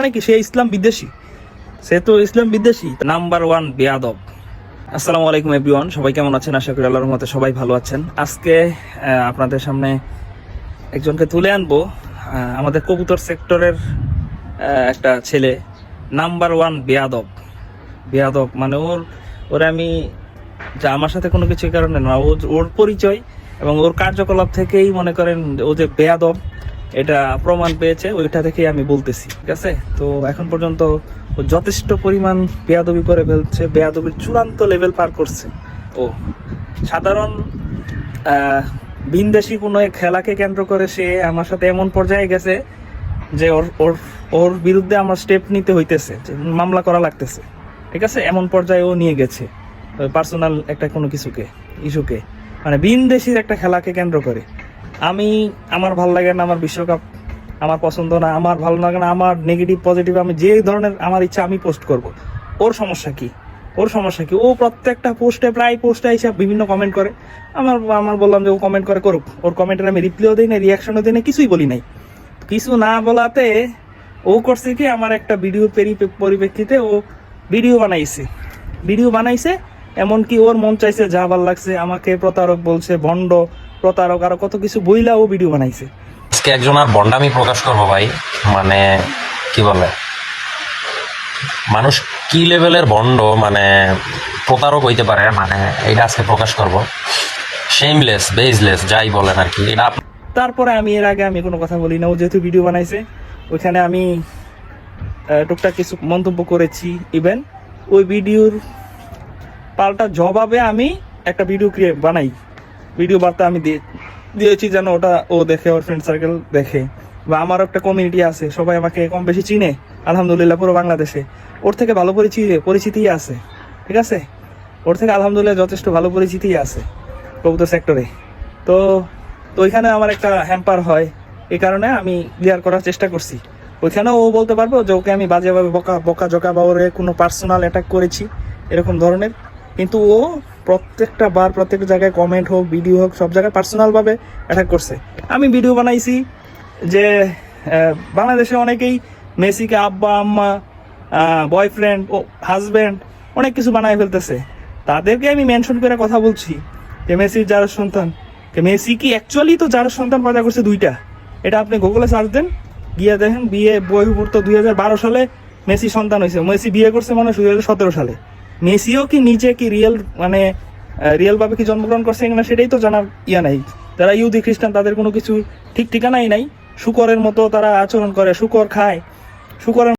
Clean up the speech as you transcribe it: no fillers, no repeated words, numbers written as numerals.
মানে কি, সে ইসলাম বিদ্বেষী, সে তো ইসলাম বিদ্বেষী নাম্বার ওয়ান বেয়াদব। আসসালামু আলাইকুম এভরিওয়ান, সবাই কেমন আছেন? আশা করি আল্লাহর রহমতে সবাই ভালো আছেন। আজকে আপনাদের সামনে একজনকে তুলে আনবো, আমাদের কবুতর সেক্টরের একটা ছেলে, নাম্বার ওয়ান বেয়াদব। বেয়াদব মানে ওর আমি যা আমার সাথে কোনো কিছু কারণে না, ওর পরিচয় এবং ওর কার্যকলাপ থেকেই মনে করেন ও যে বেয়াদব এটা প্রমাণ পেয়েছে, ওইটা থেকেই আমি বলতেছি। ঠিক আছে, তো এখন পর্যন্ত ও যথেষ্ট পরিমাণ বেয়াদবি করে ফেলছে, বেয়াদবির চূড়ান্ত লেভেল পার করছে। ও সাধারণ বিন্দেশি কোনো এক খেলাকে কেন্দ্র করে সে আমার সাথে এমন পর্যায়ে গেছে যে ওর বিরুদ্ধে আমার স্টেপ নিতে হইতেছে, মামলা করা লাগতেছে। ঠিক আছে, এমন পর্যায়ে ও নিয়ে গেছে পার্সোনাল একটা কোনো ইস্যুকে, মানে বিনদেশির একটা খেলাকে কেন্দ্র করে। আমার ভালো লাগে না, আমার বিশ্বকাপ আমার পছন্দ না, আমার ভালো লাগে না, আমার নেগেটিভ পজিটিভ আমি যে ধরনের আমার ইচ্ছা আমি পোস্ট করব। ওর সমস্যা কি? ও প্রত্যেকটা প্রায় পোস্টে এসে বিভিন্ন কমেন্ট করে। আমার বললাম যে ও কমেন্ট করে করুক, ওর কমেন্টের আমি রিপ্লাইও দিই না, রিয়াকশনও দিই না, কিছুই বলি নাই। কিছু না বলাতে ও করছে কি, আমার একটা ভিডিওর পরিপ্রেক্ষিতে ও ভিডিও বানাইছে, এমনকি ওর মন চাইছে, যা ভাল লাগছে, আমাকে প্রতারক বলছে, ভণ্ড প্রতারক, আরো কত কিছু বইলা ও ভিডিও বানাইছে। আজকে একজন আর ভণ্ডামি প্রকাশ করবো ভাই, মানে কি বলে মানুষ কি লেভেলের ভণ্ড, মানে প্রতারক হইতে পারে, মানে এটা আজকে প্রকাশ করবো। শেমলেস, বেজলেস, যাই বলেন আর কি। এটা তারপরে এর আগে আমি কোনো কথা বলি না, ও যেহেতু ভিডিও বানাইছে ওইখানে আমি টুকটাক কিছু মন্তব্য করেছি। ইভেন ওই ভিডিওর পাল্টা জবাবে আমি একটা ভিডিও বার্তা আমি দিয়েছি, যেন ওটা ও দেখে, ওর ফ্রেন্ড সার্কেল দেখে, বা আমার একটা কমিউনিটি আছে, সবাই আমাকে কম বেশি চিনে আলহামদুলিল্লাহ পুরো বাংলাদেশে। ওর থেকে ভালো পরিচিতি আছে। ঠিক আছে, ওর থেকে আলহামদুলিল্লাহ যথেষ্ট ভালো পরিচিতি আছে কবুতর সেক্টরে। তো ওইখানে আমার একটা হ্যাম্পার হয়, এই কারণে আমি ক্লিয়ার করার চেষ্টা করছি। ওইখানেও ও বলতে পারবো যে ওকে আমি বাজেভাবে বকা বা ওরে কোনো পার্সোনাল অ্যাটাক করেছি এরকম ধরনের। কিন্তু ও প্রত্যেকটা জায়গায় কমেন্ট হোক, ভিডিও হোক, সব জায়গায় পার্সোনালভাবে অ্যাটাক করছে। আমি ভিডিও বানাইছি যে বাংলাদেশে অনেকেই মেসিকে আব্বা আম্মা, বয়ফ্রেন্ড ও হাজব্যান্ড অনেক কিছু বানায় ফেলতেছে। তাদেরকে আমি মেনশন করে কথা বলছি যে মেসির যার সন্তান, মেসি কি অ্যাকচুয়ালি তো যার সন্তান পয়দা করছে দুইটা। এটা আপনি গুগলে সার্চ দেন, গিয়ে দেখেন বহির্ভূত 2012 সালে মেসি সন্তান হয়েছে। মেসি বিয়ে করছে মানে 2017 সালে। মেসিও কি নিজে কি রিয়েল ভাবে কি জন্মগ্রহণ করছে কিনা সেটাই তো জানার নাই। যারা ইহুদি খ্রিস্টান তাদের কোনো কিছু ঠিক ঠিকানাই নাই, শুকরের মতো তারা আচরণ করে, শুকর খায়, শুকরের